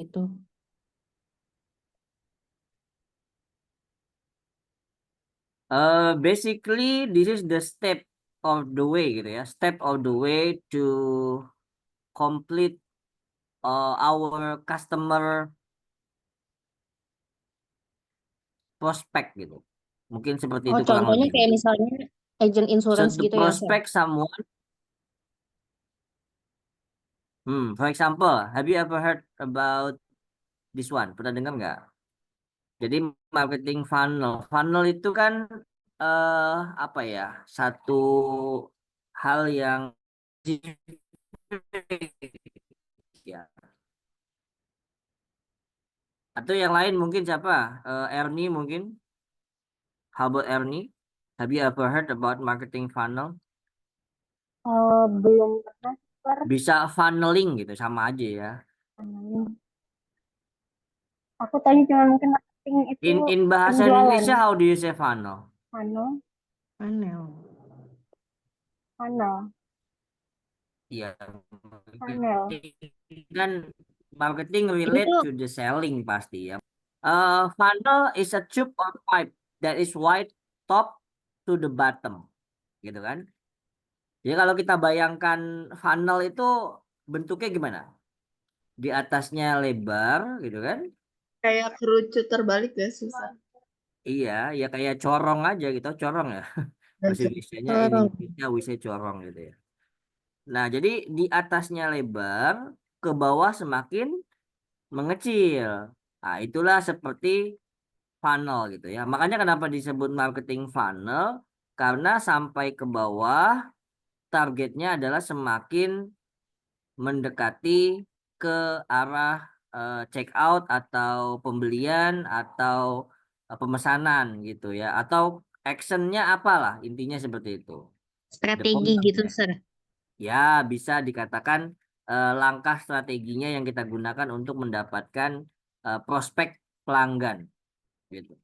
itu. Basically this is the step of the way gitu ya. Step of the way to complete our customer prospect gitu. Mungkin seperti Oh, itu kurang contohnya lebih kayak gitu. misalnya agent So insurance to gitu ya, Sir. prospect someone, for example, have you ever heard about this one? Pernah dengar nggak? Jadi marketing funnel, funnel itu kan apa ya? Satu hal yang ya. Atau yang lain mungkin siapa? Ernie mungkin. How about Ernie? Have you ever heard about marketing funnel? Belum pernah, Sir. Bisa funneling gitu sama aja ya. Aku tadi cuma mungkin marketing itu In bahasa penjualan. Indonesia how do you say funnel? Funnel, Panel. funnel, Iya, funnel. kan marketing Ini relate tuh to the selling pasti ya. Funnel is a tube or pipe that is wide top to the bottom, gitu kan? Jadi kalau kita bayangkan funnel itu bentuknya gimana? Di atasnya lebar, gitu kan? Kayak kerucut terbalik gak sih, Sa? Iya, ya kayak corong aja gitu, corong ya. Bahasa Kerucut. Indonesianya in corong. Indonesia we say corong gitu ya. Nah, jadi di atasnya lebar, ke bawah semakin mengecil. Nah, itulah seperti funnel gitu ya. Makanya kenapa disebut marketing funnel? Karena sampai ke bawah targetnya adalah semakin mendekati ke arah check out atau pembelian atau pemesanan gitu ya. Atau actionnya apalah intinya seperti itu. The Strategi point of gitu, that. Sir. Ya, bisa dikatakan langkah strateginya yang kita gunakan untuk mendapatkan prospek pelanggan gitu.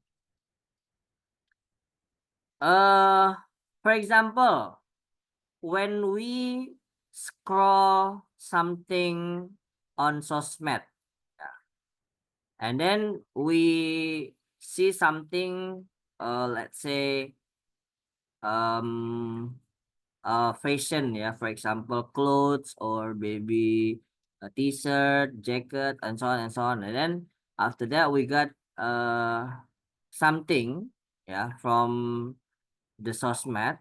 For example, when we scroll something on sosmed, and then we see something, let's say, um, fashion, yeah, for example, clothes or maybe a t-shirt, jacket, and so on and so on. And then after that, we got something, yeah, from the sosmed,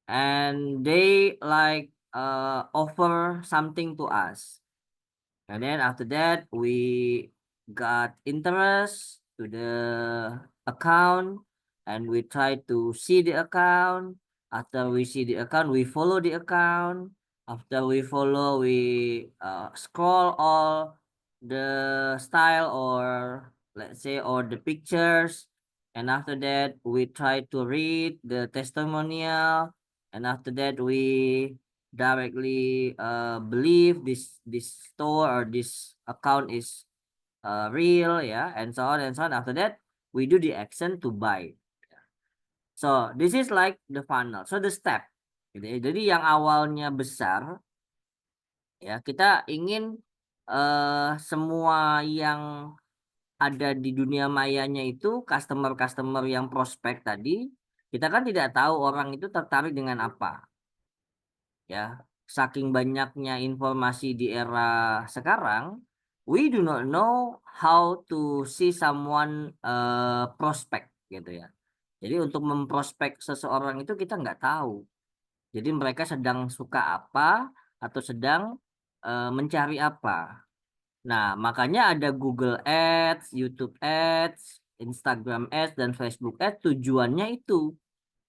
and they like offer something to us. And then after that, we got interest to the account and we try to see the account. After we see the account, we follow the account. After we follow, we scroll all the style or let's say or the pictures. And after that, we try to read the testimonial. And after that, we directly believe this store or this account is real ya, and so on and so on. After that we do the action to buy. So this is like the funnel, so the step gitu ya. Jadi yang awalnya besar ya, kita ingin semua yang ada di dunia mayanya itu customer-customer yang prospek tadi, kita kan tidak tahu orang itu tertarik dengan apa ya. Saking banyaknya informasi di era sekarang, we do not know how to see someone prospect gitu ya. Jadi untuk memprospek seseorang itu kita nggak tahu. Jadi mereka sedang suka apa atau sedang mencari apa. Nah, makanya ada Google Ads, YouTube Ads, Instagram Ads, dan Facebook Ads. Tujuannya itu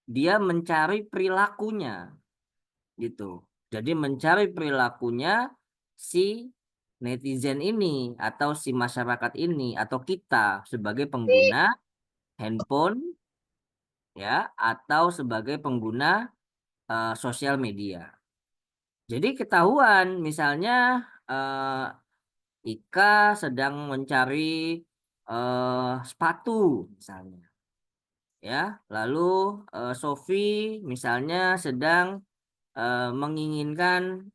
dia mencari perilakunya gitu. Jadi mencari perilakunya si netizen ini atau si masyarakat ini atau kita sebagai pengguna handphone ya atau sebagai pengguna sosial media. Jadi ketahuan misalnya Ika sedang mencari sepatu misalnya ya, lalu Sofi misalnya sedang menginginkan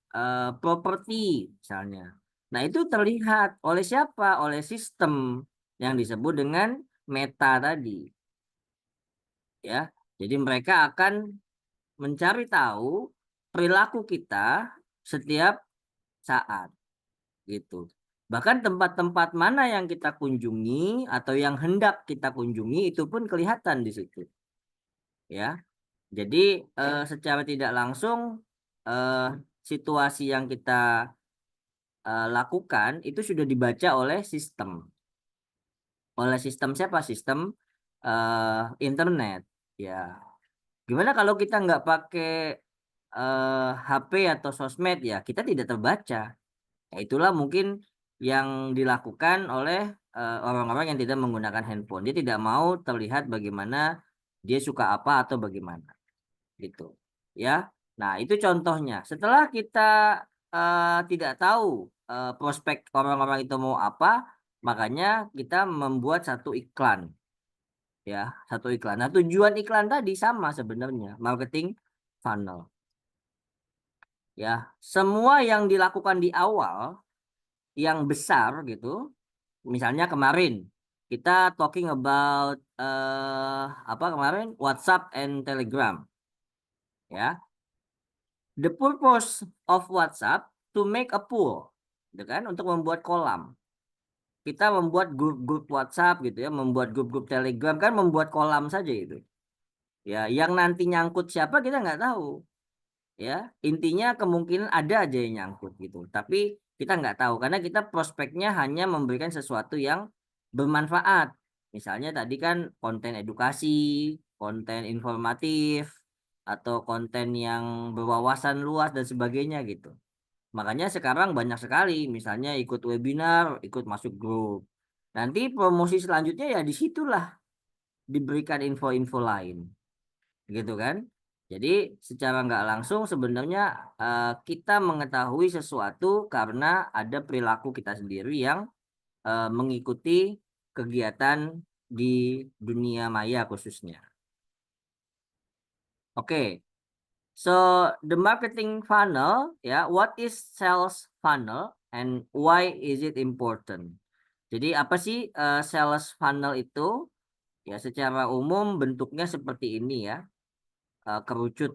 properti misalnya. Nah, itu terlihat oleh siapa? Oleh sistem yang disebut dengan meta tadi. Ya. Jadi mereka akan mencari tahu perilaku kita setiap saat gitu. Bahkan tempat-tempat mana yang kita kunjungi atau yang hendak kita kunjungi itu pun kelihatan di situ. Ya. Jadi secara tidak langsung situasi yang kita lakukan itu sudah dibaca oleh sistem. Oleh sistem siapa? Sistem internet. Ya. Gimana kalau kita nggak pakai HP atau sosmed ya kita tidak terbaca. Ya, itulah mungkin yang dilakukan oleh orang-orang yang tidak menggunakan handphone. Dia tidak mau terlihat bagaimana dia suka apa atau bagaimana gitu. Ya. Nah, itu contohnya. Setelah kita tidak tahu prospek orang-orang itu mau apa, makanya kita membuat satu iklan. Ya, satu iklan. Nah, tujuan iklan tadi sama sebenarnya, marketing funnel. Ya, semua yang dilakukan di awal yang besar gitu, misalnya kemarin kita talking about apa kemarin WhatsApp and Telegram, ya. The purpose of WhatsApp to make a pool, gitu kan, untuk membuat kolam. Kita membuat grup-grup WhatsApp gitu ya, membuat grup-grup Telegram kan membuat kolam saja itu. Ya, yang nanti nyangkut siapa kita nggak tahu. Ya, intinya kemungkinan ada aja yang nyangkut gitu. Tapi kita nggak tahu karena kita prospeknya hanya memberikan sesuatu yang bermanfaat. Misalnya tadi kan konten edukasi, konten informatif, atau konten yang berwawasan luas dan sebagainya gitu. Makanya sekarang banyak sekali, misalnya ikut webinar, ikut masuk grup. Nanti promosi selanjutnya ya disitulah diberikan info-info lain, gitu kan? Jadi secara nggak langsung sebenarnya kita mengetahui sesuatu karena ada perilaku kita sendiri yang mengikuti kegiatan di dunia maya khususnya. Oke. So the marketing funnel, ya, what is sales funnel and why is it important? Jadi apa sih sales funnel itu? Ya, secara umum bentuknya seperti ini ya, kerucut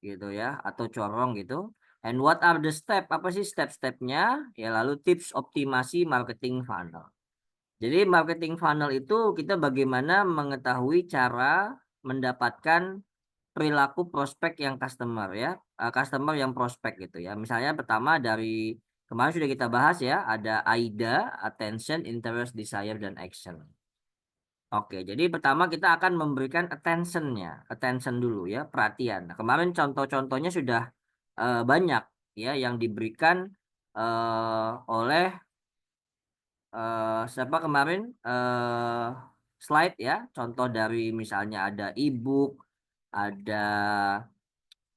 gitu ya, atau corong gitu. And what are the step? Apa sih step-stepnya? Ya, lalu tips optimasi marketing funnel. Jadi marketing funnel itu kita bagaimana mengetahui cara mendapatkan perilaku prospek yang customer ya, customer yang prospek gitu ya. Misalnya pertama dari kemarin sudah kita bahas ya, ada AIDA, attention, interest, desire, dan action. Oke, jadi pertama kita akan memberikan attention dulu ya, perhatian. Nah, kemarin contoh-contohnya sudah banyak ya yang diberikan oleh siapa kemarin slide ya, contoh dari misalnya ada ebook, ada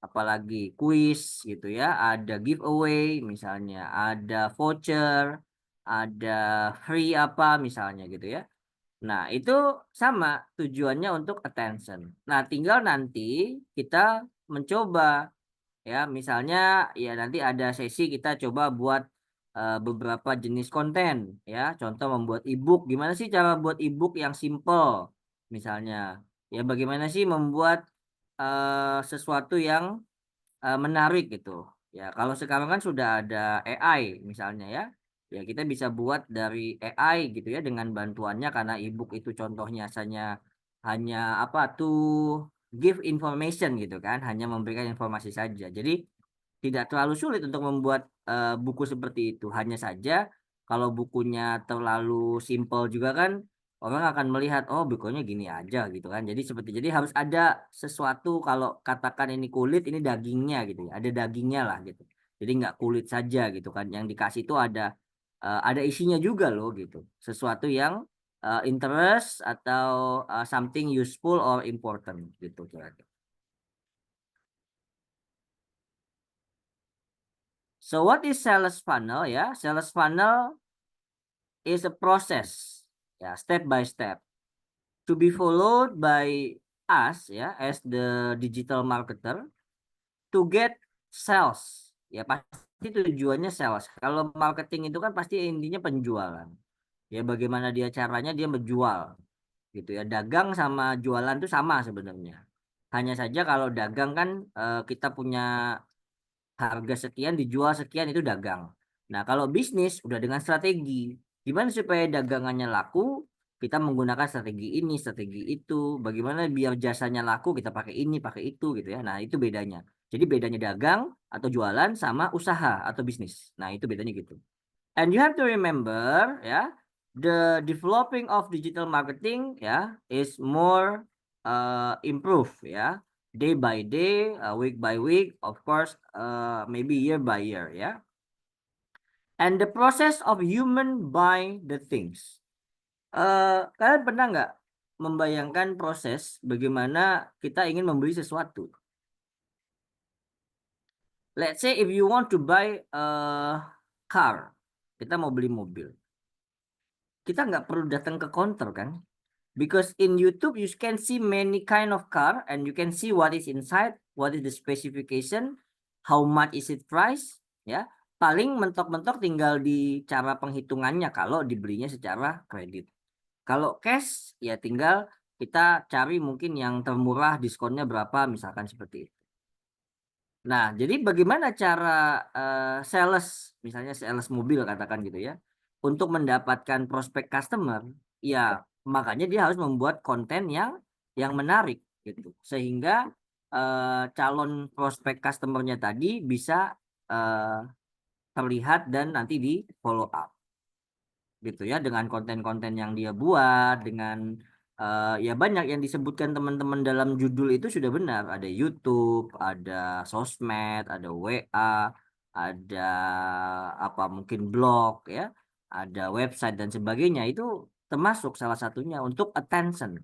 apalagi kuis gitu ya, ada giveaway misalnya, ada voucher, ada free apa misalnya gitu ya. Nah, itu sama tujuannya untuk attention. Nah, tinggal nanti kita mencoba ya, misalnya ya nanti ada sesi kita coba buat beberapa jenis konten ya. Contoh membuat ebook. Gimana sih cara buat ebook yang simple? Misalnya, ya bagaimana sih membuat sesuatu yang menarik gitu. Ya, kalau sekarang kan sudah ada AI misalnya ya. Ya, kita bisa buat dari AI gitu ya dengan bantuannya karena ebook itu contohnya hanya apa tuh give information gitu kan, hanya memberikan informasi saja. Jadi tidak terlalu sulit untuk membuat buku seperti itu. Hanya saja kalau bukunya terlalu simple juga kan orang akan melihat oh bukunya gini aja gitu kan. Jadi harus ada sesuatu kalau katakan ini kulit ini dagingnya gitu ya. Ada dagingnya lah gitu. Jadi nggak kulit saja gitu kan. Yang dikasih itu ada isinya juga loh gitu. Sesuatu yang interest atau something useful or important gitu kira-kira. So what is sales funnel ya? Sales funnel is a process ya, step by step to be followed by us ya as the digital marketer to get sales. Ya pasti pasti tujuannya sales. Kalau marketing itu kan pasti intinya penjualan. Ya bagaimana dia caranya dia menjual gitu ya. Dagang sama jualan itu sama sebenarnya. Hanya saja kalau dagang kan kita punya harga sekian dijual sekian itu dagang. Nah, kalau bisnis udah dengan strategi. Gimana supaya dagangannya laku? Kita menggunakan strategi ini, strategi itu. Bagaimana biar jasanya laku? Kita pakai ini, pakai itu gitu ya. Nah, itu bedanya. Jadi bedanya dagang atau jualan sama usaha atau bisnis. Nah, itu bedanya gitu. And you have to remember, ya, the developing of digital marketing, ya, is more improve, ya, day by day, week by week, of course, maybe year by year, ya. And the process of human buy the things. Kalian pernah nggak membayangkan proses bagaimana kita ingin membeli sesuatu? Let's say if you want to buy a car, kita mau beli mobil. Kita nggak perlu datang ke counter kan? Because in YouTube you can see many kind of car and you can see what is inside, what is the specification, how much is it price, ya. Paling mentok-mentok tinggal di cara penghitungannya kalau dibelinya secara kredit. Kalau cash ya tinggal kita cari mungkin yang termurah, diskonnya berapa misalkan seperti itu. Nah, jadi bagaimana cara sales, misalnya sales mobil katakan gitu ya, untuk mendapatkan prospek customer, ya makanya dia harus membuat konten yang menarik gitu, sehingga calon prospek customernya tadi bisa eh, terlihat dan nanti di follow up gitu ya dengan konten-konten yang dia buat dengan ya banyak yang disebutkan teman-teman dalam judul itu sudah benar, ada YouTube, ada sosmed, ada WA, ada apa mungkin blog ya, ada website dan sebagainya itu termasuk salah satunya untuk attention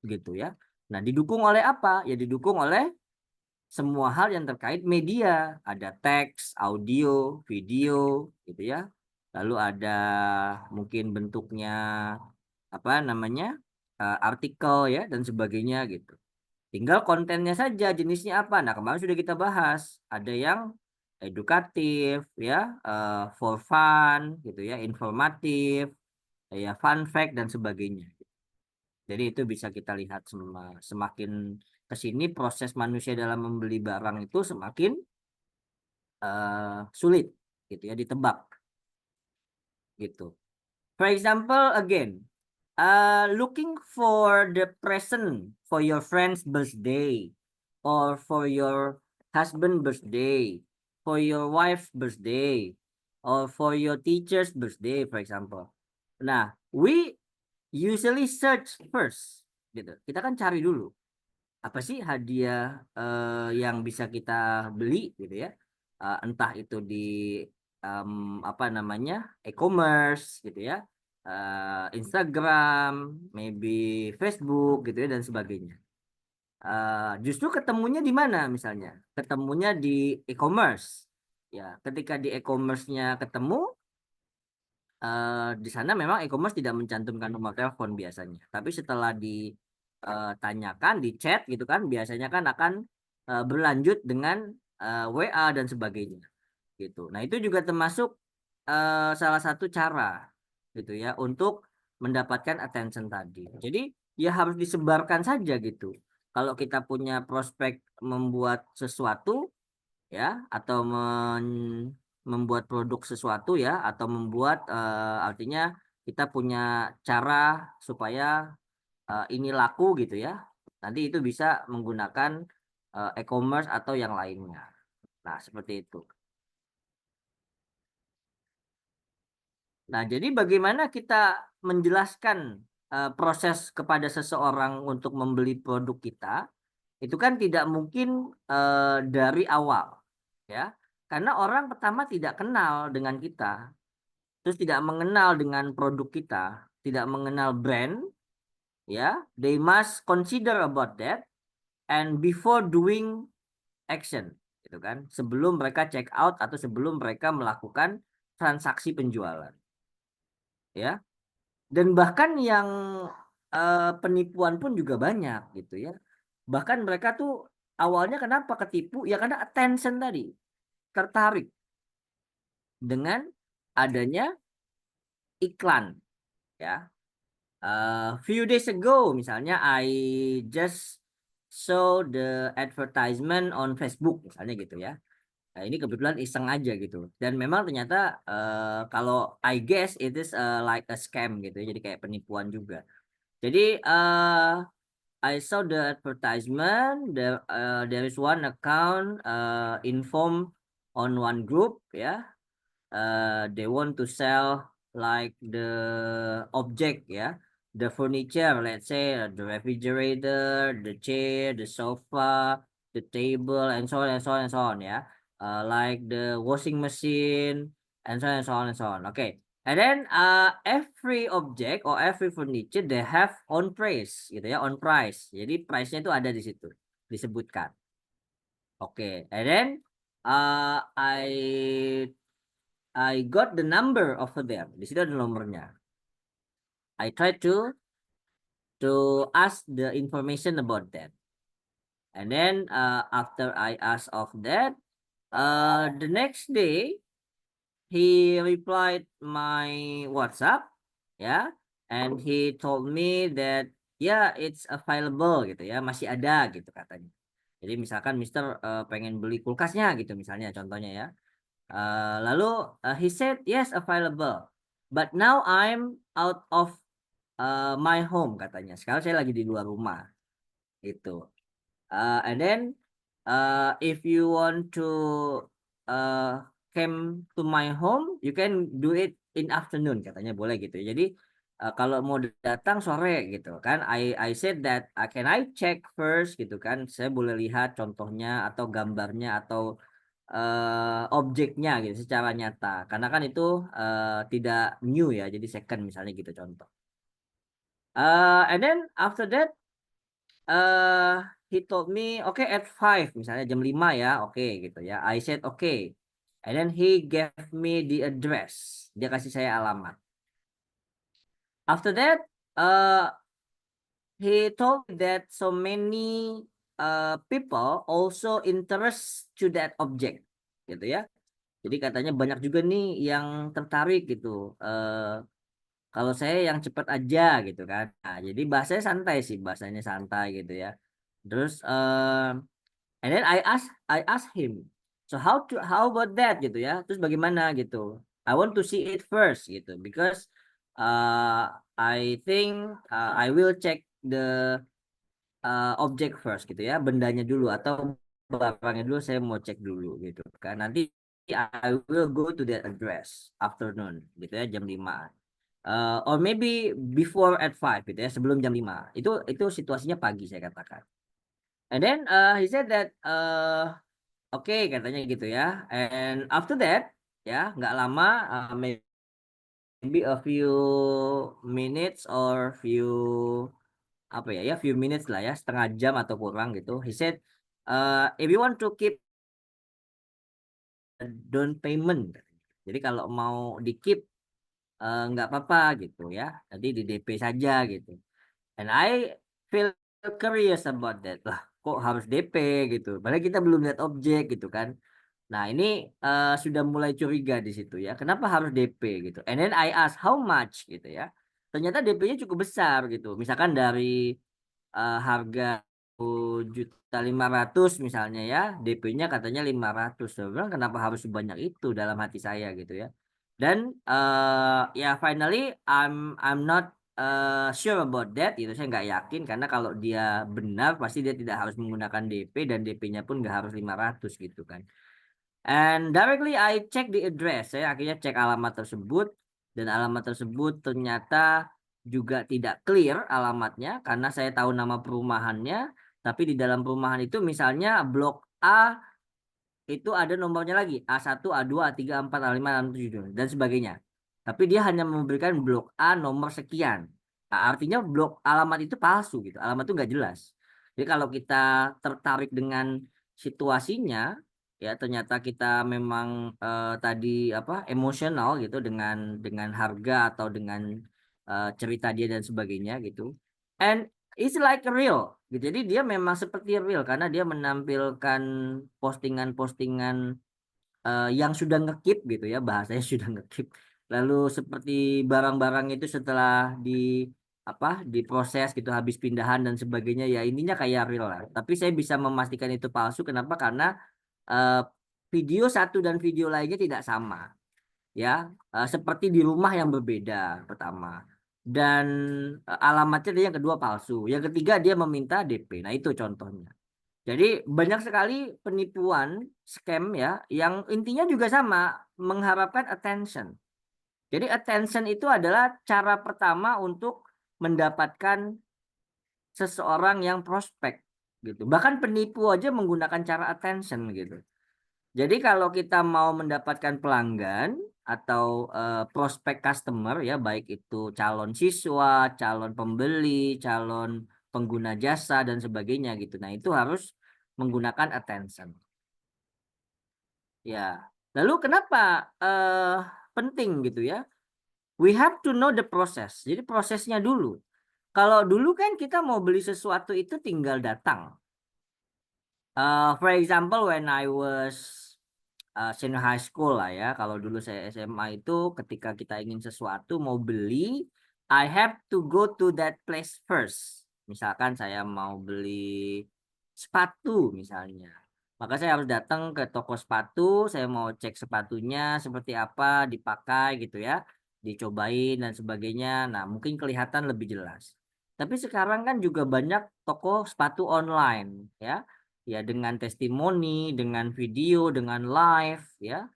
gitu ya. Nah, didukung oleh apa? Ya didukung oleh semua hal yang terkait media, ada teks, audio, video, gitu ya. Lalu ada mungkin bentuknya apa namanya artikel ya dan sebagainya gitu. Tinggal kontennya saja jenisnya apa. Nah kemarin sudah kita bahas, ada yang edukatif ya, for fun gitu ya, informatif, ya fun fact dan sebagainya. Jadi itu bisa kita lihat semakin ke sini proses manusia dalam membeli barang itu semakin sulit gitu ya ditebak gitu. For example, again, looking for the present for your friend's birthday or for your husband birthday, for your wife's birthday, or for your teacher's birthday, for example. Nah, we usually search first, gitu. Kita kan cari dulu apa sih hadiah yang bisa kita beli, gitu ya. Entah itu di apa namanya e-commerce, gitu ya, Instagram, maybe Facebook, gitu ya dan sebagainya. Justru ketemunya di mana misalnya? Ketemunya di e-commerce. Ya, ketika di e-commerce-nya ketemu, di sana memang e-commerce tidak mencantumkan nomor telepon biasanya. Tapi setelah ditanyakan, di chat gitu kan, biasanya kan akan berlanjut dengan WA dan sebagainya. Gitu. Nah, itu juga termasuk salah satu cara gitu ya untuk mendapatkan attention tadi. Jadi ya harus disebarkan saja gitu. Kalau kita punya prospek membuat sesuatu ya atau membuat produk sesuatu ya atau membuat artinya kita punya cara supaya ini laku gitu ya. Nanti itu bisa menggunakan e-commerce atau yang lainnya. Nah, seperti itu. Nah, jadi bagaimana kita menjelaskan proses kepada seseorang untuk membeli produk kita, itu kan tidak mungkin dari awal, ya. Karena orang pertama tidak kenal dengan kita, terus tidak mengenal dengan produk kita, tidak mengenal brand, ya. They must consider about that and before doing action, gitu kan. Sebelum mereka check out atau sebelum mereka melakukan transaksi penjualan, ya. Dan bahkan yang penipuan pun juga banyak gitu ya. Bahkan mereka tuh awalnya kenapa ketipu? Ya karena attention tadi. tertarik dengan adanya iklan, ya. Few days ago, misalnya I just saw the advertisement on Facebook, misalnya gitu ya. Nah, ini kebetulan iseng aja gitu. Dan memang ternyata kalau I guess it is like a scam gitu ya. Jadi kayak penipuan juga. Jadi I saw the advertisement. There is one account inform on one group, ya. They want to sell like the object, ya, the furniture, let's say the refrigerator, the chair, the sofa, the table, and so on and so on and so on, ya. Like the washing machine, and so on and so on and so on. Okay. And then every object or every furniture they have on price, gitu ya, on price. Jadi price-nya itu ada di situ, disebutkan. Oke. And then I got the number of them. Di situ ada nomornya. I try to ask the information about that. And then after I ask of that, the next day he replied my WhatsApp, ya, and he told me that yeah, it's available gitu ya, masih ada gitu katanya. Jadi misalkan Mister pengen beli kulkasnya gitu misalnya contohnya ya. Lalu he said yes, available, but now I'm out of my home katanya. Sekarang saya lagi di luar rumah gitu. And then if you want to came to my home, you can do it in afternoon katanya, boleh gitu. Jadi kalau mau datang sore gitu kan, I said that can I check first gitu kan, saya boleh lihat contohnya atau gambarnya atau objeknya gitu secara nyata, karena kan itu tidak new ya, jadi second misalnya gitu contoh. And then after that he told me okay at 5 misalnya jam 5 ya, oke gitu ya. I said okay. And then he gave me the address. Dia kasih saya alamat. After that he told me that so many people also interest to that object gitu ya. Jadi katanya banyak juga nih yang tertarik gitu. Kalau saya yang cepat aja gitu kan. Nah, jadi bahasanya santai sih, bahasanya santai gitu ya. Terus and then I ask him, so how about that gitu ya. Terus bagaimana gitu. I want to see it first gitu because I think I will check the object first gitu ya, bendanya dulu atau barangnya dulu, saya mau cek dulu gitu kan. Nanti I will go to that address afternoon gitu ya, jam 5. Or maybe before at 5 gitu ya, sebelum jam 5. Itu situasinya pagi saya katakan. And then he said that okay, katanya gitu ya. And after that ya, nggak lama maybe a few minutes or apa ya few minutes lah ya, setengah jam atau kurang gitu. He said if you want to keep down payment, jadi kalau mau di keep nggak apa-apa gitu ya, nanti di DP saja gitu. And I feel curious about that, lah kok harus DP gitu, padahal kita belum lihat objek gitu kan. Nah ini sudah mulai curiga di situ ya, kenapa harus DP gitu. And then I ask how much gitu ya, ternyata DP-nya cukup besar gitu, misalkan dari harga 1.500.000 misalnya ya, DP-nya katanya 500. Saya bilang kenapa harus sebanyak itu dalam hati saya gitu ya. Dan ya finally I'm not sure about that gitu, saya nggak yakin karena kalau dia benar pasti dia tidak harus menggunakan DP dan DP-nya pun nggak harus 500 gitu kan. And directly I check the address. Saya akhirnya cek alamat tersebut dan alamat tersebut ternyata juga tidak clear alamatnya karena saya tahu nama perumahannya, tapi di dalam perumahan itu misalnya blok A itu ada nomornya lagi, A1, A2, A3, A4, A5, A6, A7 dan sebagainya. Tapi dia hanya memberikan blok A nomor sekian. Nah, artinya blok alamat itu palsu gitu. Alamat itu nggak jelas. Jadi kalau kita tertarik dengan situasinya, ya ternyata kita memang tadi apa emosional gitu dengan harga atau dengan cerita dia dan sebagainya gitu. And it's like real gitu. Jadi dia memang seperti real karena dia menampilkan postingan-postingan yang sudah ngekip gitu ya, bahasanya sudah ngekip. Lalu seperti barang-barang itu setelah diproses gitu, habis pindahan dan sebagainya, ya intinya kayak real lah. Tapi saya bisa memastikan itu palsu. Kenapa? Karena eh, video satu dan video lainnya tidak sama, ya. Seperti di rumah yang berbeda pertama, dan alamatnya dia yang kedua palsu, yang ketiga dia meminta DP. Nah itu contohnya. Jadi banyak sekali penipuan, scam ya, yang intinya juga sama, mengharapkan attention. Jadi attention itu adalah cara pertama untuk mendapatkan seseorang yang prospek gitu. Bahkan penipu aja menggunakan cara attention gitu. Jadi kalau kita mau mendapatkan pelanggan atau prospek customer ya, baik itu calon siswa, calon pembeli, calon pengguna jasa dan sebagainya gitu. Nah, itu harus menggunakan attention. Ya. Lalu kenapa penting gitu ya? We have to know the process. Jadi prosesnya dulu. Kalau dulu kan kita mau beli sesuatu itu tinggal datang. For example, when I was senior high school lah ya. Kalau dulu saya SMA itu ketika kita ingin sesuatu mau beli, I have to go to that place first. Misalkan saya mau beli sepatu misalnya. Maka saya harus datang ke toko sepatu, saya mau cek sepatunya seperti apa, dipakai gitu ya, dicobain dan sebagainya. Nah, mungkin kelihatan lebih jelas. Tapi sekarang kan juga banyak toko sepatu online ya. Ya dengan testimoni, dengan video, dengan live ya.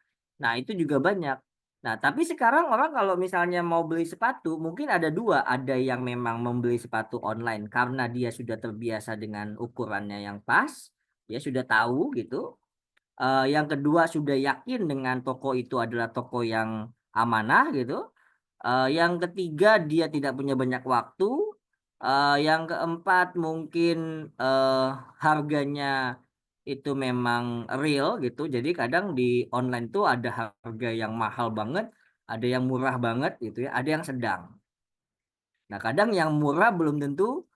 Nah, itu juga banyak. Nah, tapi sekarang orang kalau misalnya mau beli sepatu, mungkin ada dua. Ada yang memang membeli sepatu online karena dia sudah terbiasa dengan ukurannya yang pas, ya sudah tahu gitu. Yang kedua sudah yakin dengan toko itu adalah toko yang amanah gitu. Yang ketiga dia tidak punya banyak waktu. Yang keempat mungkin harganya itu memang real gitu. Jadi kadang di online tuh ada harga yang mahal banget, ada yang murah banget gitu ya, ada yang sedang. Nah, kadang yang murah belum tentu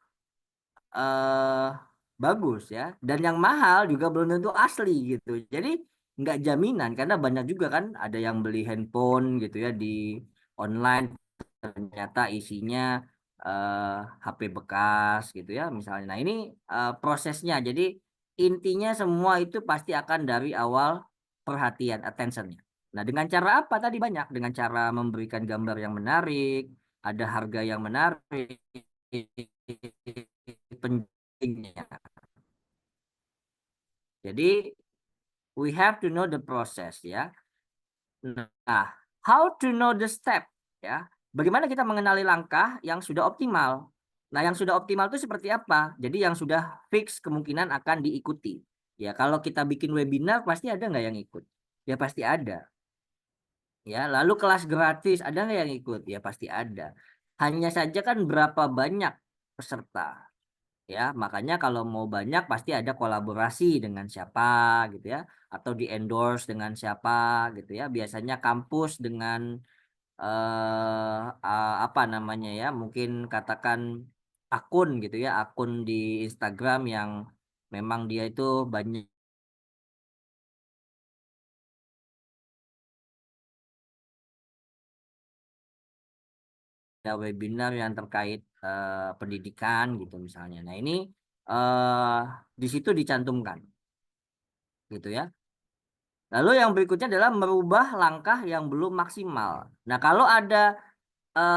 eh bagus ya, dan yang mahal juga belum tentu asli gitu. Jadi nggak jaminan karena banyak juga kan ada yang beli handphone gitu ya di online, ternyata isinya HP bekas gitu ya misalnya. Nah ini prosesnya. Jadi intinya semua itu pasti akan dari awal perhatian, attentionnya. Nah dengan cara apa tadi banyak, dengan cara memberikan gambar yang menarik, ada harga yang menarik, pentingnya. Jadi we have to know the process ya. Nah, how to know the step ya? Bagaimana kita mengenali langkah yang sudah optimal? Nah, yang sudah optimal itu seperti apa? Jadi yang sudah fix kemungkinan akan diikuti. Ya, kalau kita bikin webinar pasti ada nggak yang ikut? Ya pasti ada. Ya, lalu kelas gratis ada nggak yang ikut? Ya pasti ada. Hanya saja kan berapa banyak peserta. Ya, makanya kalau mau banyak pasti ada kolaborasi dengan siapa gitu ya, atau di endorse dengan siapa gitu ya. Biasanya kampus dengan apa namanya ya, mungkin katakan akun gitu ya, akun di Instagram yang memang dia itu banyak ada webinar yang terkait pendidikan gitu misalnya. Nah, ini eh di situ dicantumkan gitu ya. Lalu yang berikutnya adalah merubah langkah yang belum maksimal. Nah, kalau ada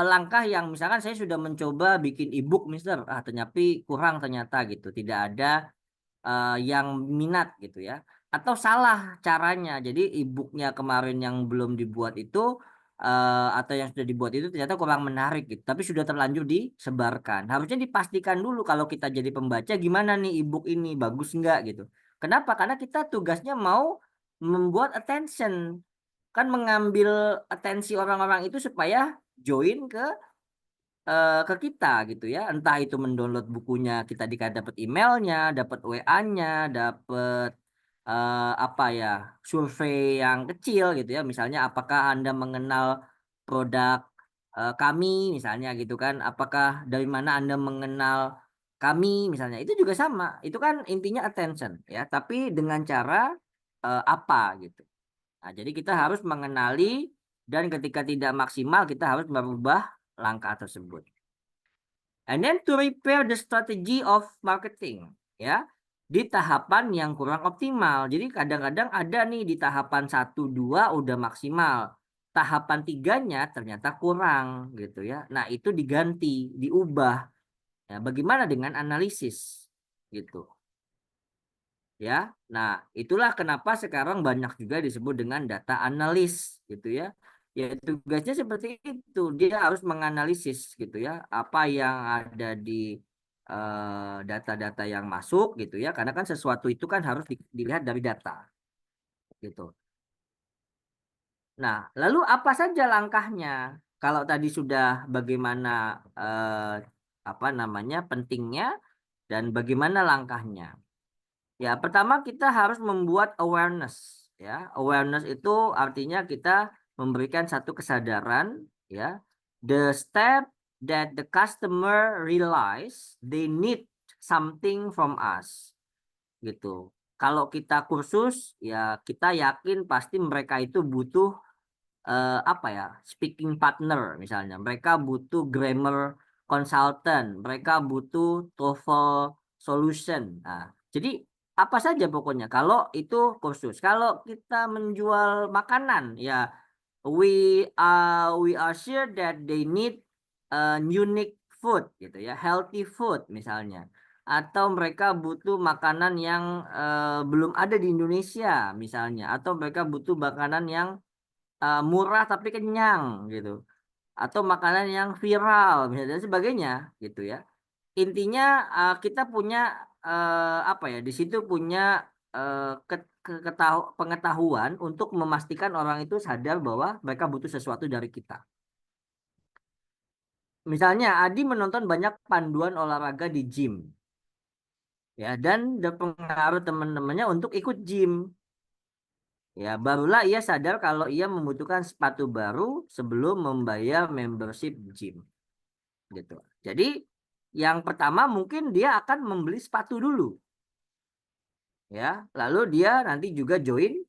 langkah yang misalkan saya sudah mencoba bikin ebook, Mister, ternyata kurang ternyata gitu, tidak ada yang minat gitu ya, atau salah caranya. Jadi ebooknya kemarin yang belum dibuat itu atau yang sudah dibuat itu ternyata kurang menarik gitu, tapi sudah terlanjur disebarkan. Harusnya dipastikan dulu kalau kita jadi pembaca gimana nih ebook ini bagus nggak gitu. Kenapa? Karena kita tugasnya mau membuat attention, kan mengambil atensi orang-orang itu supaya join ke kita gitu ya, entah itu mendownload bukunya, kita dapat emailnya, dapat WA-nya, dapat apa ya, survei yang kecil gitu ya, misalnya apakah Anda mengenal produk kami misalnya gitu kan, apakah dari mana Anda mengenal kami misalnya, itu juga sama, itu kan intinya attention ya, tapi dengan cara apa gitu. Nah, jadi kita harus mengenali dan ketika tidak maksimal kita harus merubah langkah tersebut. And then to repair the strategy of marketing, ya, di tahapan yang kurang optimal. Jadi kadang-kadang ada nih di tahapan 1, 2 udah maksimal. Tahapan 3-nya ternyata kurang gitu ya. Nah, itu diganti, diubah. Ya, bagaimana dengan analisis gitu. Ya. Nah, itulah kenapa sekarang banyak juga disebut dengan data analis gitu ya. Ya tugasnya seperti itu, dia harus menganalisis gitu ya, apa yang ada di data-data yang masuk gitu ya, karena kan sesuatu itu kan harus dilihat dari data gitu. Nah, lalu apa saja langkahnya? Kalau tadi sudah bagaimana apa namanya pentingnya dan bagaimana langkahnya? Ya, pertama kita harus membuat awareness ya. Awareness itu artinya kita memberikan satu kesadaran ya. The step that the customer realize they need something from us gitu. Kalau kita kursus ya kita yakin pasti mereka itu butuh apa ya, speaking partner misalnya. Mereka butuh grammar consultant, mereka butuh TOEFL solution. Nah, jadi apa saja pokoknya kalau itu kursus. Kalau kita menjual makanan ya we are sure that they need unique food gitu ya, healthy food misalnya. Atau mereka butuh makanan yang belum ada di Indonesia misalnya, atau mereka butuh makanan yang murah tapi kenyang gitu, atau makanan yang viral misalnya dan sebagainya gitu ya. Intinya kita punya apa ya, di situ punya pengetahuan untuk memastikan orang itu sadar bahwa mereka butuh sesuatu dari kita. Misalnya Adi menonton banyak panduan olahraga di gym ya, dan pengaruh teman-temannya untuk ikut gym. Ya, barulah ia sadar kalau ia membutuhkan sepatu baru sebelum membayar membership gym. Gitu. Jadi, yang pertama mungkin dia akan membeli sepatu dulu. Ya, lalu dia nanti juga join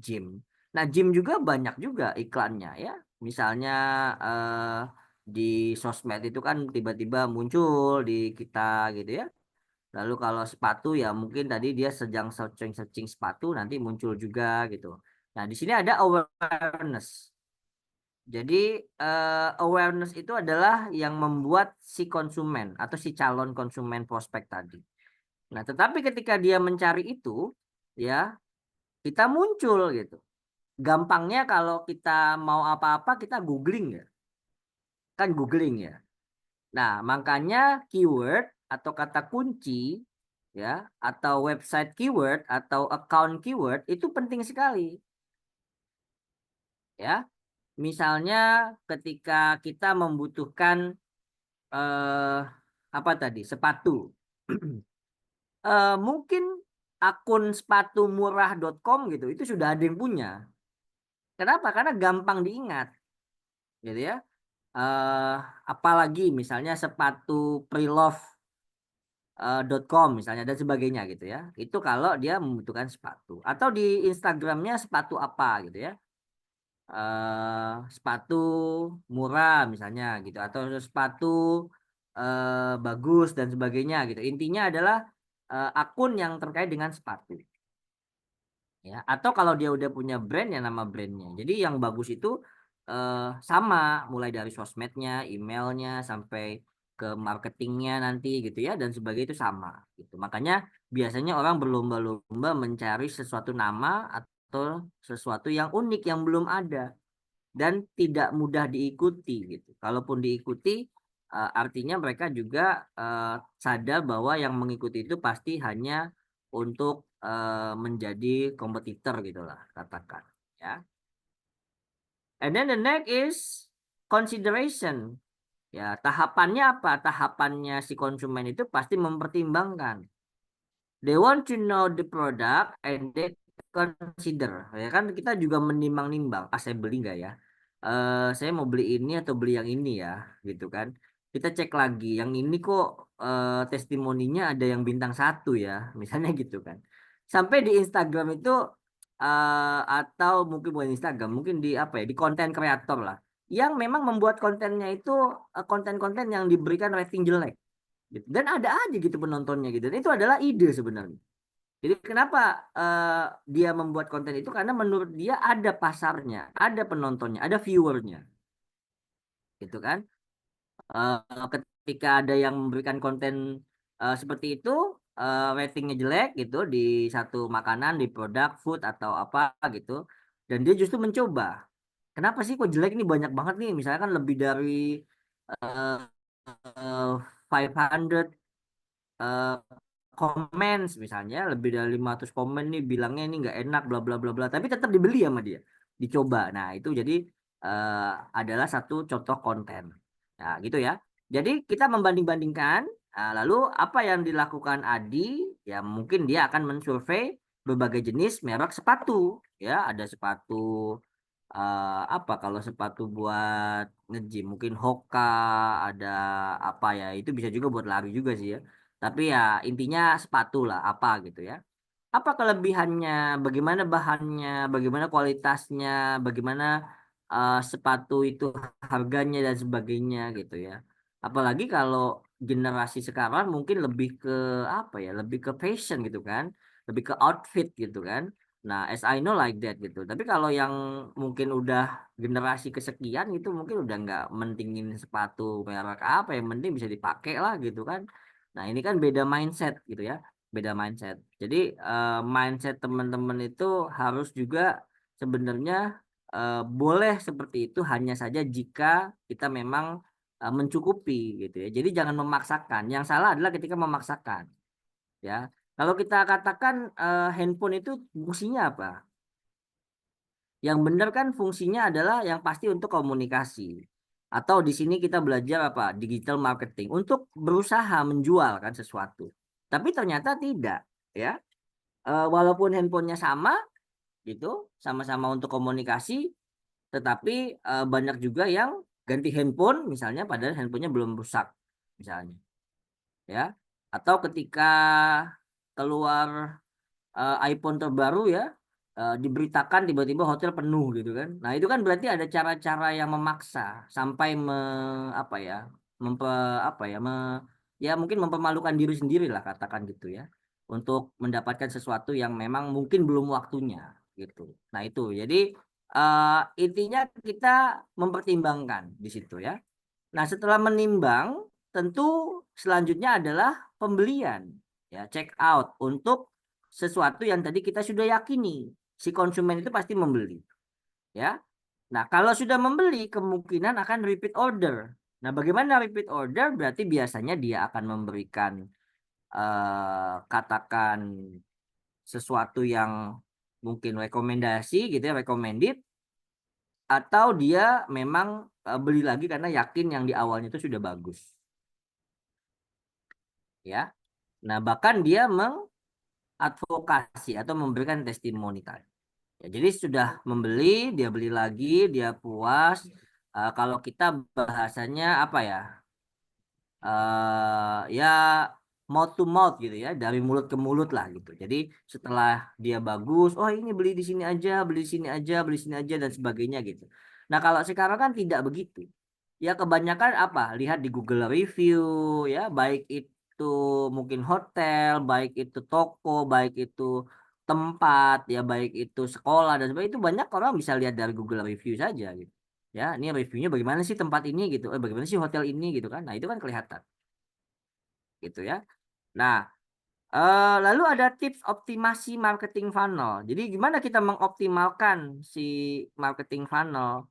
gym. Nah, gym juga banyak juga iklannya ya. Misalnya di sosmed itu kan tiba-tiba muncul di kita gitu ya. Lalu kalau sepatu ya mungkin tadi dia sedang searching sepatu nanti muncul juga gitu. Nah, di sini ada awareness. Jadi awareness itu adalah yang membuat si konsumen atau si calon konsumen prospek tadi. Nah, tetapi ketika dia mencari itu ya kita muncul gitu. Gampangnya kalau kita mau apa-apa kita googling ya. Kan googling ya. Nah, makanya keyword atau kata kunci ya atau website keyword atau account keyword itu penting sekali. Ya. Misalnya ketika kita membutuhkan apa tadi? Sepatu. Mungkin akun sepatumurah.com gitu itu sudah ada yang punya. Kenapa? Karena gampang diingat. Gitu ya. Apalagi misalnya sepatu preloved.com misalnya dan sebagainya gitu ya. Itu kalau dia membutuhkan sepatu atau di Instagramnya sepatu apa gitu ya. Sepatu murah misalnya gitu atau sepatu bagus dan sebagainya gitu. Intinya adalah akun yang terkait dengan sepatu. Ya, atau kalau dia udah punya brand ya nama brandnya. Jadi yang bagus itu sama mulai dari sosmednya, emailnya sampai ke marketingnya nanti gitu ya dan sebagainya itu sama gitu. Makanya biasanya orang berlomba-lomba mencari sesuatu nama atau sesuatu yang unik yang belum ada dan tidak mudah diikuti gitu. Kalaupun diikuti artinya mereka juga sadar bahwa yang mengikuti itu pasti hanya untuk menjadi kompetitor gitulah katakan ya. And then the next is consideration. Ya, tahapannya apa? Tahapannya si konsumen itu pasti mempertimbangkan. They want to know the product and they consider. Ya kan kita juga menimbang-nimbang. Ah, saya beli nggak ya? Saya mau beli ini atau beli yang ini ya, gitu kan? Kita cek lagi. Yang ini kok testimoninya ada yang bintang 1 ya, misalnya gitu kan. Sampai di Instagram itu atau mungkin bukan Instagram, mungkin di apa ya, di konten kreator lah, yang memang membuat kontennya itu konten-konten yang diberikan rating jelek, gitu. Dan ada aja gitu penontonnya gitu. Dan itu adalah ide sebenarnya. Jadi kenapa dia membuat konten itu? Karena menurut dia ada pasarnya, ada penontonnya, ada viewernya, gitu kan? Ketika ada yang memberikan konten seperti itu, ratingnya jelek gitu di satu makanan, di produk food atau apa gitu, dan dia justru mencoba. Kenapa sih kok jelek ini banyak banget nih? Misalkan lebih dari eh, 500 eh, comments misalnya, lebih dari 500 komen nih bilangnya ini nggak enak bla bla bla bla, tapi tetap dibeli sama dia, dicoba. Nah itu jadi eh, adalah satu contoh konten. Nah gitu ya, jadi kita membanding-bandingkan. Lalu apa yang dilakukan Adi, ya mungkin dia akan mensurvei berbagai jenis merek sepatu. Ya ada sepatu apa, kalau sepatu buat nge-gym mungkin Hoka, ada apa ya, itu bisa juga buat lari juga sih ya. Tapi ya intinya sepatu lah apa gitu ya. Apa kelebihannya, bagaimana bahannya, bagaimana kualitasnya, bagaimana sepatu itu harganya dan sebagainya gitu ya. Apalagi kalau generasi sekarang mungkin lebih ke apa ya, lebih ke fashion gitu kan, lebih ke outfit gitu kan. Nah, as I know like that gitu. Tapi kalau yang mungkin udah generasi kesekian gitu, mungkin udah nggak mentingin sepatu merek apa, yang penting bisa dipakai lah gitu kan. Nah, ini kan beda mindset gitu ya, beda mindset. Jadi mindset teman-teman itu harus juga sebenarnya boleh seperti itu, hanya saja jika kita memang mencukupi gitu ya. Jadi jangan memaksakan. Yang salah adalah ketika memaksakan ya. Kalau kita katakan handphone itu fungsinya apa? Yang benar kan fungsinya adalah yang pasti untuk komunikasi. Atau di sini kita belajar apa? Digital marketing untuk berusaha menjual kan sesuatu. Tapi ternyata tidak ya. Walaupun handphonenya sama gitu, sama-sama untuk komunikasi, tetapi banyak juga yang ganti handphone misalnya padahal handphonenya belum rusak misalnya ya. Atau ketika keluar iPhone terbaru ya, diberitakan tiba-tiba hotel penuh gitu kan. Nah, itu kan berarti ada cara-cara yang memaksa sampai apa ya, mempe, apa ya, ya mungkin mempermalukan diri sendiri lah katakan gitu ya. Untuk mendapatkan sesuatu yang memang mungkin belum waktunya gitu. Nah, itu. Jadi intinya kita mempertimbangkan di situ ya. Nah, setelah menimbang, tentu selanjutnya adalah pembelian, ya, check out untuk sesuatu yang tadi kita sudah yakini si konsumen itu pasti membeli, ya. Nah, kalau sudah membeli, kemungkinan akan repeat order. Nah, bagaimana repeat order? Berarti biasanya dia akan memberikan katakan sesuatu yang mungkin rekomendasi gitu ya, recommended, atau dia memang beli lagi karena yakin yang di awalnya itu sudah bagus. Ya. Nah, bahkan dia mengadvokasi atau memberikan testimoni tadi. Ya, jadi sudah membeli, dia beli lagi, dia puas. Kalau kita bahasanya apa ya? Ya mouth to mouth gitu ya, dari mulut ke mulut lah gitu. Jadi setelah dia bagus, oh ini beli di sini aja, beli di sini aja, beli di sini aja dan sebagainya gitu. Nah, kalau sekarang kan tidak begitu. Ya kebanyakan apa? Lihat di Google review ya, baik itu mungkin hotel, baik itu toko, baik itu tempat ya, baik itu sekolah dan sebagainya, itu banyak orang bisa lihat dari Google review saja gitu. Ya, ini reviewnya bagaimana sih tempat ini gitu. Bagaimana sih hotel ini gitu kan. Nah, itu kan kelihatan gitu ya. Nah, lalu ada tips optimasi marketing funnel. Jadi gimana kita mengoptimalkan si marketing funnel?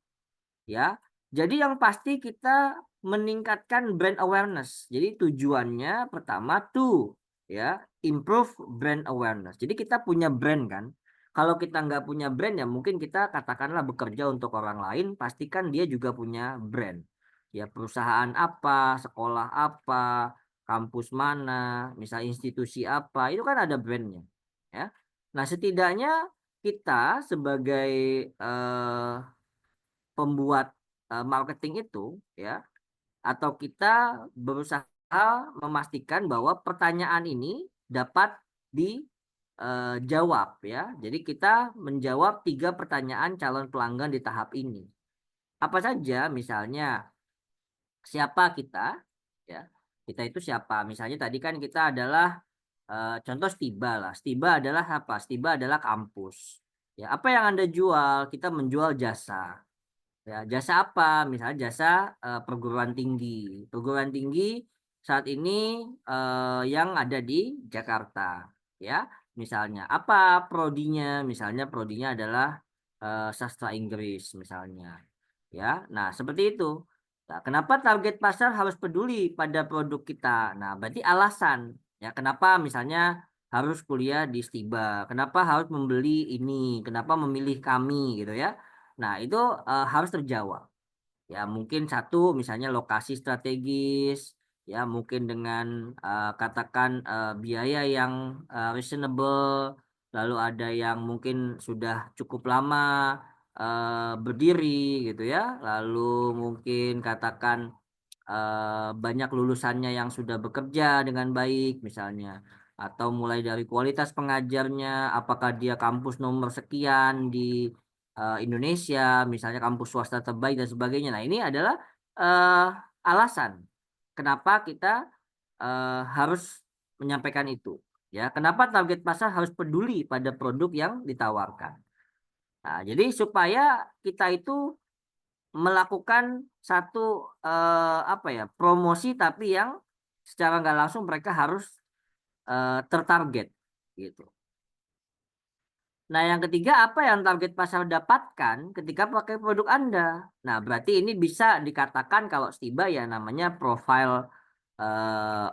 Ya, jadi yang pasti kita meningkatkan brand awareness. Jadi tujuannya pertama tuh ya, improve brand awareness. Jadi kita punya brand kan. Kalau kita nggak punya brand ya mungkin kita katakanlah bekerja untuk orang lain, pastikan dia juga punya brand. Ya perusahaan apa, sekolah apa, kampus mana, misal institusi apa, itu kan ada brandnya. Ya. Nah setidaknya kita sebagai pembuat marketing itu ya, atau kita berusaha memastikan bahwa pertanyaan ini dapat jawab ya. Jadi kita menjawab 3 pertanyaan calon pelanggan di tahap ini. Apa saja? Misalnya siapa kita? Ya, kita itu siapa? Misalnya tadi kan kita adalah contoh Stiba lah. Stiba adalah apa? Stiba adalah kampus. Ya, apa yang Anda jual? Kita menjual jasa. Ya, jasa apa? Misalnya jasa perguruan tinggi. Perguruan tinggi saat ini yang ada di Jakarta. Ya, misalnya apa prodinya? Misalnya prodinya adalah sastra Inggris misalnya. Ya, nah seperti itu. Nah, kenapa target pasar harus peduli pada produk kita? Nah, berarti alasan ya kenapa misalnya harus kuliah di Stiba, kenapa harus membeli ini, kenapa memilih kami gitu ya. Nah, itu harus terjawab. Ya, mungkin satu misalnya lokasi strategis, ya mungkin dengan katakan biaya yang reasonable, lalu ada yang mungkin sudah cukup lama berdiri gitu ya, lalu mungkin katakan banyak lulusannya yang sudah bekerja dengan baik misalnya, atau mulai dari kualitas pengajarnya, apakah dia kampus nomor sekian di Indonesia, misalnya kampus swasta terbaik dan sebagainya. Nah, ini adalah eh, alasan kenapa kita harus menyampaikan itu. Ya, kenapa target pasar harus peduli pada produk yang ditawarkan. Nah, jadi supaya kita itu melakukan satu apa ya promosi tapi yang secara nggak langsung mereka harus tertarget gitu. Nah, yang ketiga, apa yang target pasar dapatkan ketika pakai produk Anda? Nah, berarti ini bisa dikatakan kalau Stiba ya namanya profile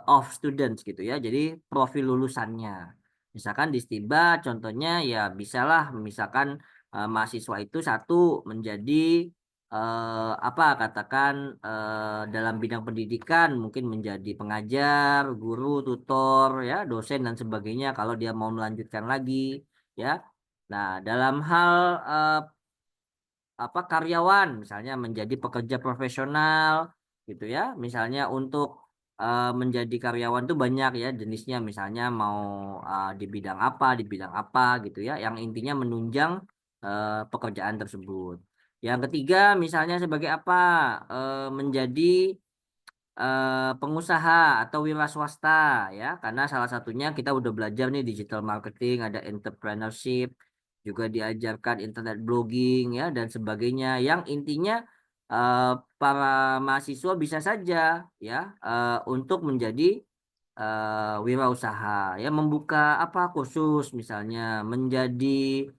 of students gitu ya. Jadi profil lulusannya. Misalkan di Stiba contohnya ya bisalah misalkan mahasiswa itu satu menjadi apa katakan dalam bidang pendidikan mungkin menjadi pengajar, guru, tutor ya, dosen dan sebagainya kalau dia mau melanjutkan lagi ya. Nah, dalam hal apa karyawan misalnya menjadi pekerja profesional gitu ya. Misalnya untuk menjadi karyawan tuh banyak ya jenisnya misalnya mau di bidang apa gitu ya. Yang intinya menunjang pekerjaan tersebut. Yang ketiga misalnya sebagai apa menjadi pengusaha atau wira swasta ya karena salah satunya kita udah belajar nih digital marketing ada entrepreneurship juga diajarkan internet blogging ya dan sebagainya yang intinya eh, para mahasiswa bisa saja ya untuk menjadi wirausaha ya membuka apa khusus misalnya menjadi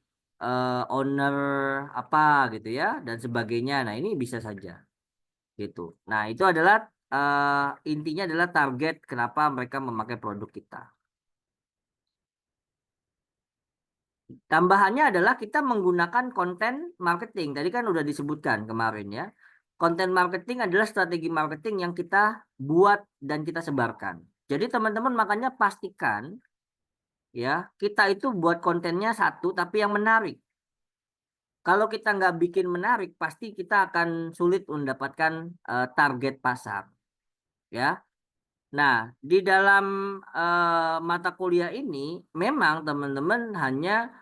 owner apa gitu ya dan sebagainya nah ini bisa saja gitu. Nah, itu adalah intinya adalah target kenapa mereka memakai produk kita. Tambahannya adalah kita menggunakan konten marketing. Tadi kan udah disebutkan kemarin ya. Konten marketing adalah strategi marketing yang kita buat dan kita sebarkan. Jadi teman-teman makanya pastikan ya kita itu buat kontennya satu tapi yang menarik. Kalau kita nggak bikin menarik, pasti kita akan sulit mendapatkan target pasar. Ya, nah, di dalam mata kuliah ini memang teman-teman hanya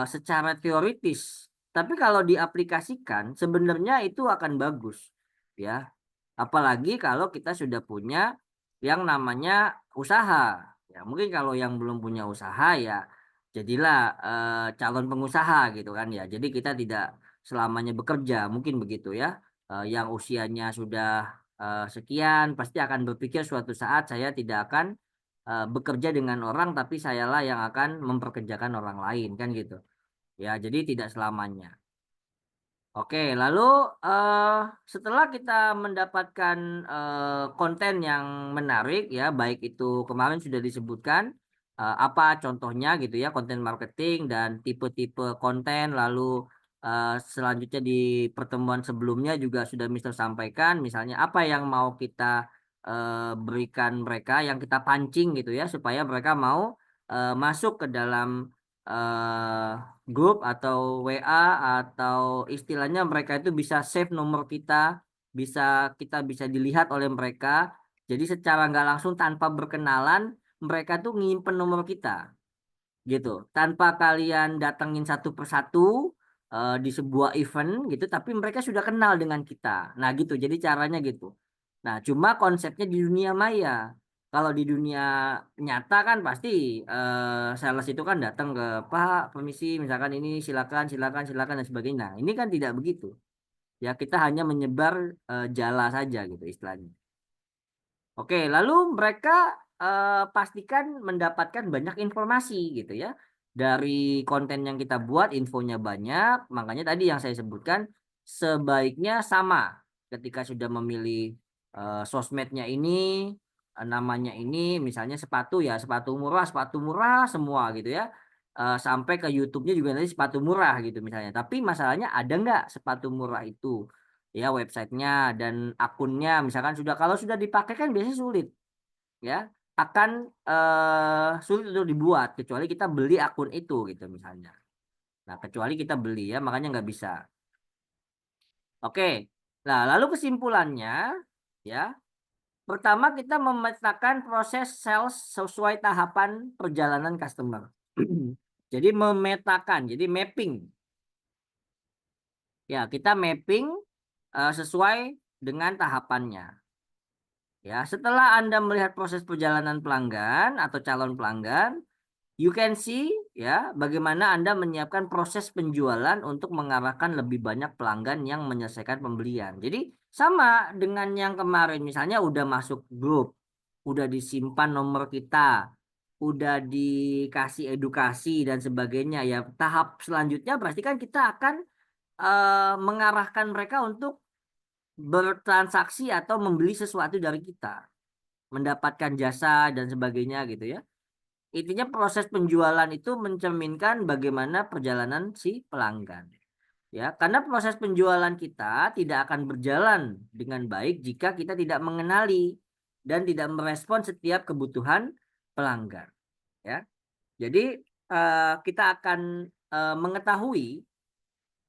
secara teoritis, tapi kalau diaplikasikan sebenarnya itu akan bagus, ya. Apalagi kalau kita sudah punya yang namanya usaha. Ya, mungkin kalau yang belum punya usaha ya jadilah calon pengusaha gitu kan ya. Jadi kita tidak selamanya bekerja, mungkin begitu ya. Yang usianya sudah sekian pasti akan berpikir suatu saat saya tidak akan bekerja dengan orang tapi sayalah yang akan memperkerjakan orang lain kan gitu. Ya, jadi tidak selamanya. Oke, lalu eh, setelah kita mendapatkan konten yang menarik ya, baik itu kemarin sudah disebutkan apa contohnya gitu ya, konten marketing dan tipe-tipe konten, lalu selanjutnya di pertemuan sebelumnya juga sudah Mister sampaikan, misalnya apa yang mau kita berikan mereka, yang kita pancing gitu ya, supaya mereka mau masuk ke dalam eh, grup atau WA atau istilahnya mereka itu bisa save nomor bisa kita bisa dilihat oleh mereka. Jadi secara nggak langsung tanpa berkenalan mereka tuh nyimpen nomor kita. gitu, tanpa kalian datengin satu persatu di sebuah event gitu, tapi mereka sudah kenal dengan kita. Nah gitu, jadi caranya gitu. Nah cuma konsepnya di dunia maya. Kalau di dunia nyata kan pasti sales itu kan datang ke Pak, permisi, misalkan ini silakan, silakan, silakan dan sebagainya. Nah, ini kan tidak begitu. Ya kita hanya menyebar jala saja gitu istilahnya. Oke, lalu mereka pastikan mendapatkan banyak informasi gitu ya. Dari konten yang kita buat, infonya banyak. Makanya tadi yang saya sebutkan, sebaiknya sama. Ketika sudah memilih sosmednya ini, namanya ini, misalnya sepatu ya, sepatu murah semua gitu ya. Sampai ke YouTube-nya juga nanti sepatu murah gitu misalnya. Tapi masalahnya ada nggak sepatu murah itu? Ya websitenya dan akunnya misalkan sudah, kalau sudah dipakai kan biasanya sulit ya, akan sulit untuk dibuat kecuali kita beli akun itu gitu misalnya. Nah kecuali kita beli ya, makanya nggak bisa. Oke, nah lalu kesimpulannya ya, pertama kita memetakan proses sales sesuai tahapan perjalanan customer. Jadi memetakan, jadi mapping ya, kita mapping sesuai dengan tahapannya. Ya, setelah Anda melihat proses perjalanan pelanggan atau calon pelanggan, you can see ya bagaimana Anda menyiapkan proses penjualan untuk mengarahkan lebih banyak pelanggan yang menyelesaikan pembelian. Jadi sama dengan yang kemarin, misalnya udah masuk grup, udah disimpan nomor kita, udah dikasih edukasi dan sebagainya ya. Tahap selanjutnya berarti kan kita akan mengarahkan mereka untuk bertransaksi atau membeli sesuatu dari kita, mendapatkan jasa dan sebagainya gitu ya. Intinya proses penjualan itu mencerminkan bagaimana perjalanan si pelanggan. Ya, karena proses penjualan kita tidak akan berjalan dengan baik jika kita tidak mengenali dan tidak merespon setiap kebutuhan pelanggan. Ya, jadi kita akan mengetahui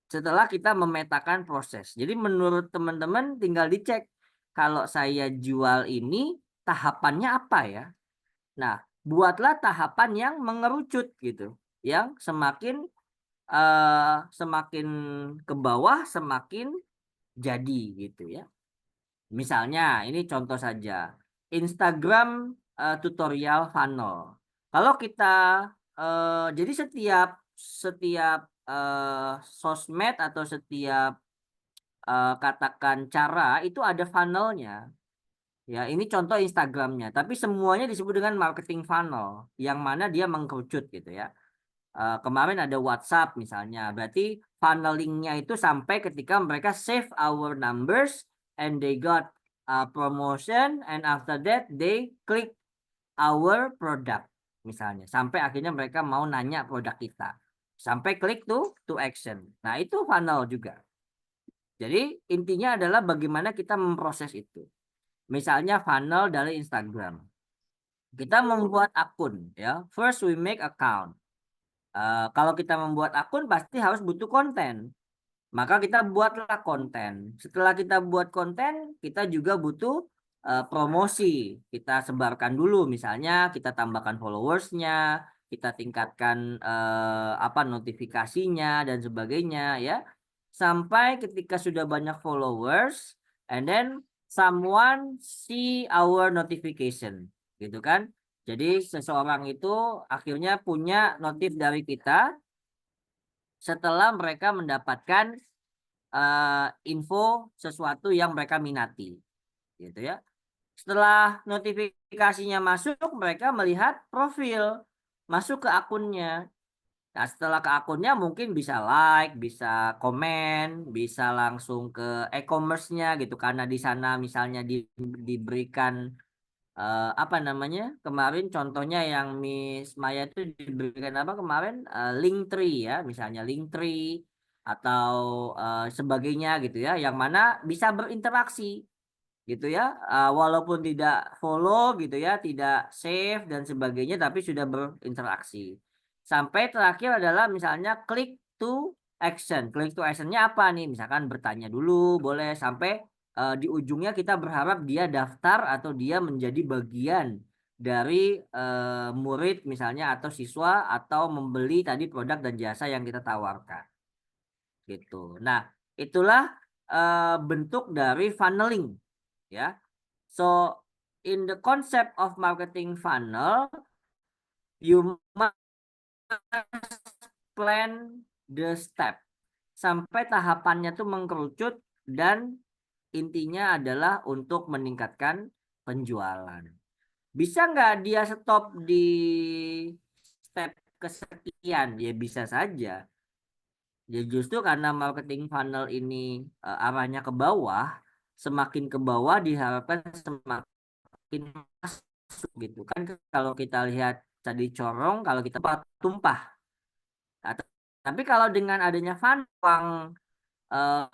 setelah kita memetakan proses. Jadi menurut teman-teman tinggal dicek, kalau saya jual ini tahapannya apa ya? Nah, buatlah tahapan yang mengerucut gitu, yang semakin ke bawah semakin jadi gitu ya. Misalnya ini contoh saja, Instagram tutorial funnel. Kalau kita jadi setiap sosmed atau setiap katakan cara itu ada funnelnya. Ya, ini contoh Instagramnya, tapi semuanya disebut dengan marketing funnel, yang mana dia mengkerucut gitu ya. Kemarin ada WhatsApp misalnya, berarti funnelingnya itu sampai ketika mereka save our numbers and they got promotion and after that they click our product misalnya, sampai akhirnya mereka mau nanya produk kita, sampai klik to action. Nah itu funnel juga. Jadi intinya adalah bagaimana kita memproses itu. Misalnya funnel dari Instagram. Kita membuat akun ya. First we make account. Kalau kita membuat akun pasti harus butuh konten. Maka kita buatlah konten. Setelah kita buat konten, kita juga butuh promosi. Kita sebarkan dulu, misalnya kita tambahkan followersnya, kita tingkatkan notifikasinya dan sebagainya ya. Sampai ketika sudah banyak followers, and then someone see our notification, gitu kan? Jadi seseorang itu akhirnya punya notif dari kita setelah mereka mendapatkan info sesuatu yang mereka minati, gitu ya. Setelah notifikasinya masuk, mereka melihat profil, masuk ke akunnya. Nah, setelah ke akunnya mungkin bisa like, bisa komen, bisa langsung ke e-commerce-nya gitu, karena di sana misalnya diberikan apa namanya, kemarin contohnya yang Miss Maya itu diberikan apa kemarin, Linktree ya, misalnya Linktree atau sebagainya gitu ya, yang mana bisa berinteraksi gitu ya, walaupun tidak follow gitu ya, tidak save dan sebagainya, tapi sudah berinteraksi. Sampai terakhir adalah misalnya click to action. Click to actionnya apa nih, misalkan bertanya dulu boleh, sampai di ujungnya kita berharap dia daftar atau dia menjadi bagian dari murid misalnya atau siswa atau membeli tadi produk dan jasa yang kita tawarkan. Gitu. Nah, itulah bentuk dari funneling, ya. So, in the concept of marketing funnel, you must plan the step sampai tahapannya tuh mengkerucut dan intinya adalah untuk meningkatkan penjualan. Bisa nggak dia stop di step kesekian? Ya bisa saja. Ya justru karena marketing funnel ini arahnya ke bawah, semakin ke bawah diharapkan semakin masuk gitu kan. Kalau kita lihat tadi corong, kalau kita tumpah. Nah, tapi kalau dengan adanya funnel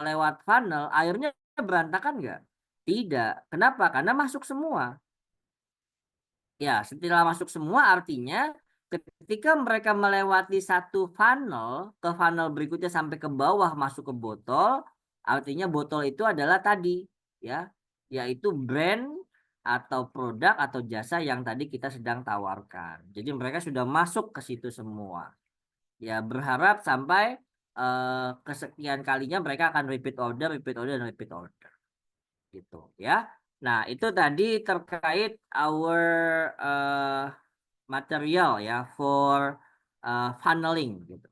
lewat funnel, airnya berantakan nggak? Tidak. Kenapa? Karena masuk semua. Ya, setelah masuk semua artinya ketika mereka melewati satu funnel ke funnel berikutnya sampai ke bawah masuk ke botol, artinya botol itu adalah tadi ya, yaitu brand atau produk atau jasa yang tadi kita sedang tawarkan. Jadi mereka sudah masuk ke situ semua. Ya, berharap sampai kesekian kalinya mereka akan repeat order, dan repeat order. Gitu ya. Nah, itu tadi terkait our material ya for funneling gitu.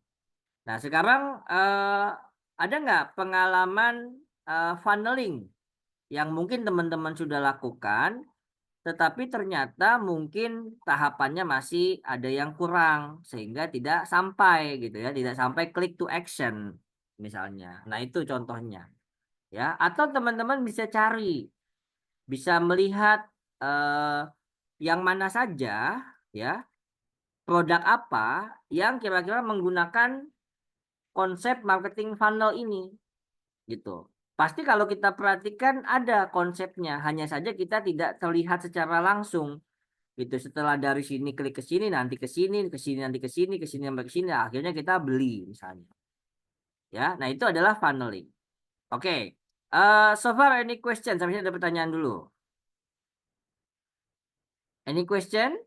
Nah, sekarang ada nggak pengalaman funneling yang mungkin teman-teman sudah lakukan, tetapi ternyata mungkin tahapannya masih ada yang kurang sehingga tidak sampai gitu ya, tidak sampai click to action misalnya. Nah, itu contohnya ya. Atau teman-teman bisa melihat yang mana saja ya, produk apa yang kira-kira menggunakan konsep marketing funnel ini gitu. Pasti kalau kita perhatikan ada konsepnya, hanya saja kita tidak terlihat secara langsung gitu. Setelah dari sini klik ke sini, nanti ke sini, ke sini, nanti ke sini, ke sini, sampai ke sini, akhirnya kita beli misalnya. Ya, nah itu adalah funneling. Oke. So far any question? Sampai sini ada pertanyaan dulu. Any question?